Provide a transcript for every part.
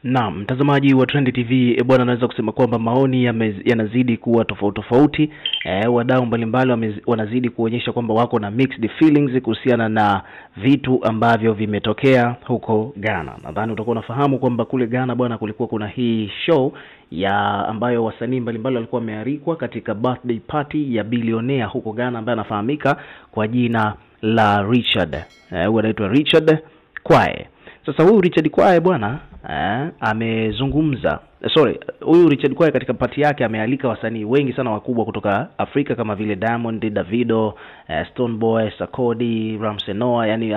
Naam, mtazamaji wa Trend TV, bwana, naweza kusema kwamba maoni yanazidi kuwa tofauti. Wadau mbalimbali wanazidi kuonyesha kwamba wako na mixed feelings kuhusiana na vitu ambavyo vimetokea huko Ghana. Nadhani utakuwa unafahamu kwamba kule Ghana bwana kulikuwa kuna hii show ya ambayo wasanii mbalimbali walikuwa wamealikwa katika birthday party ya bilionea huko Ghana ambaye anafahamika kwa jina la Richard. Huyu anaitwa Richard Kwae. Sasa huyu Richard Kwae bwana amezungumza, huyu Richard Kwae katika party yake amealika wasanii wengi sana wakubwa kutoka Afrika kama vile Diamond, Davido, Stonebwoy, Sarkodie, Ramsey Nouah, yani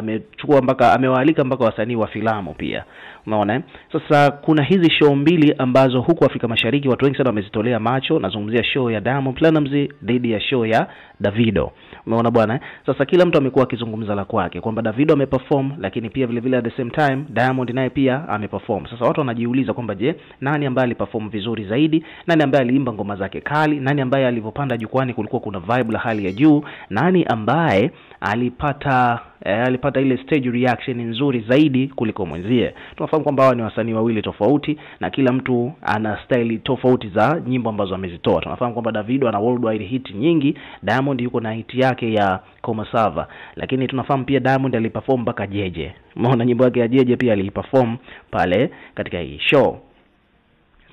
amewaalika mpaka wasanii wa filamu pia. Umeona? Sasa kuna hizi show mbili ambazo huko Afrika Mashariki watu wengi sana wamezitolea macho. Nazungumzia show ya Diamond Platnumz dhidi ya show ya Davido. Umeona bwana? Sasa kila mtu amekuwa akizungumza la kwake kwamba Davido ameperform, lakini pia vile vile at the same time Diamond naye pia ameperform. Sasa watu wanajiuliza kwamba je, nani ambaye aliperform vizuri zaidi? Nani ambaye aliimba ngoma zake kali? Nani ambaye alipopanda jukwani kulikuwa kuna vibe la hali ya juu? Nani ambaye alipata ile stage reaction nzuri zaidi kuliko mwenzie? Tunafahamu kwamba hawa ni wasanii wawili tofauti na kila mtu ana style tofauti za nyimbo ambazo amezitoa. Tunafahamu kwamba Davido ana worldwide hit nyingi, Diamond yuko na hit yake ya Komasava, lakini tunafahamu pia Diamond aliperform mpaka Jeje. Umeona nyimbo yake ya Jeje pia aliperform pale katika hii show.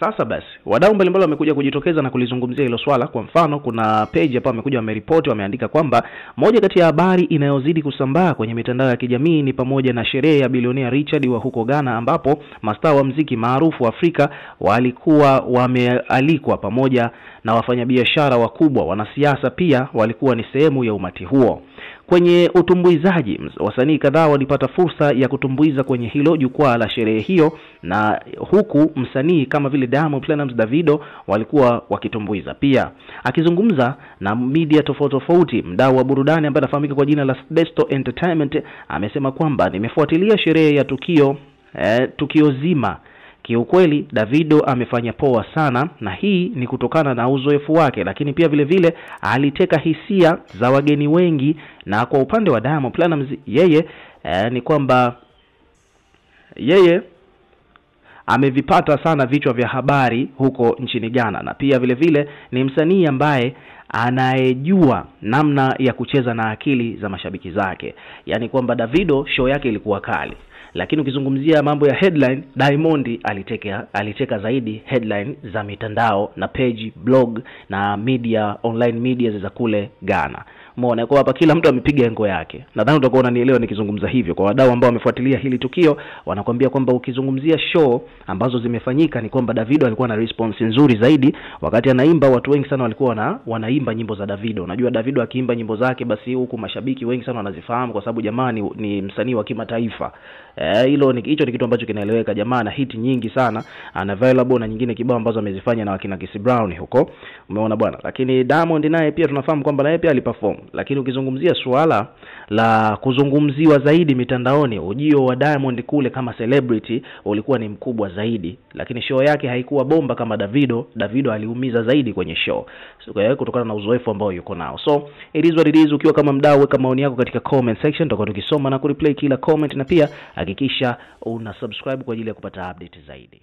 Sasa basi, wadau mbalimbali wamekuja kujitokeza na kulizungumzia hilo swala. Kwa mfano, kuna page hapa wamekuja wameripoti, wameandika kwamba moja kati ya habari inayozidi kusambaa kwenye mitandao ya kijamii ni pamoja na sherehe ya bilionea Richard wa huko Ghana, ambapo mastaa wa muziki maarufu wa Afrika walikuwa wamealikwa pamoja na wafanyabiashara wakubwa. Wanasiasa pia walikuwa ni sehemu ya umati huo. Kwenye utumbuizaji, wasanii kadhaa walipata fursa ya kutumbuiza kwenye hilo jukwaa la sherehe hiyo, na huku msanii kama vile Diamond Platnumz, Davido walikuwa wakitumbuiza pia. Akizungumza na media tofauti, mdau wa burudani ambaye anafahamika kwa jina la Besto Entertainment amesema kwamba nimefuatilia sherehe ya tukio zima. Kiukweli Davido amefanya poa sana, na hii ni kutokana na uzoefu wake, lakini pia vile vile aliteka hisia za wageni wengi. Na kwa upande wa Diamond Platnumz, yeye ni kwamba yeye amevipata sana vichwa vya habari huko nchini Ghana, na pia vile vile ni msanii ambaye anayejua namna ya kucheza na akili za mashabiki zake. Yani kwamba Davido show yake ilikuwa kali, lakini ukizungumzia mambo ya headline, Diamond aliteka zaidi headline za mitandao na page, blog na media, online media za kule Ghana. Umeona kwa hapa kila mtu amepiga engo yake. Nadhani utakuwa unanielewa nikizungumza hivyo. Kwa wadau ambao wamefuatilia hili tukio, wanakuambia kwamba ukizungumzia show ambazo zimefanyika ni kwamba Davido alikuwa na response nzuri zaidi. Wakati anaimba watu wengi sana walikuwa wanaimba nyimbo za Davido. Unajua Davido akiimba nyimbo zake basi huku mashabiki wengi sana wanazifahamu kwa sababu jamaa ni msanii wa kimataifa. Hicho ni kitu ambacho kinaeleweka. Jamaa na hit nyingi sana, ana available na nyingine kibao ambazo amezifanya na wakina Chris Brown huko. Umeona bwana. Lakini Diamond naye pia tunafahamu kwamba naye pia aliperform. Lakini ukizungumzia swala la kuzungumziwa zaidi mitandaoni, ujio wa Diamond kule kama celebrity ulikuwa ni mkubwa zaidi, lakini show yake haikuwa bomba kama Davido. Davido aliumiza zaidi kwenye show kutokana na uzoefu ambao yuko nao. So it is what it is. Ukiwa kama mdau, weka maoni yako katika comment section, tutakuwa tukisoma na kureplay kila comment, na pia hakikisha una subscribe kwa ajili ya kupata update zaidi.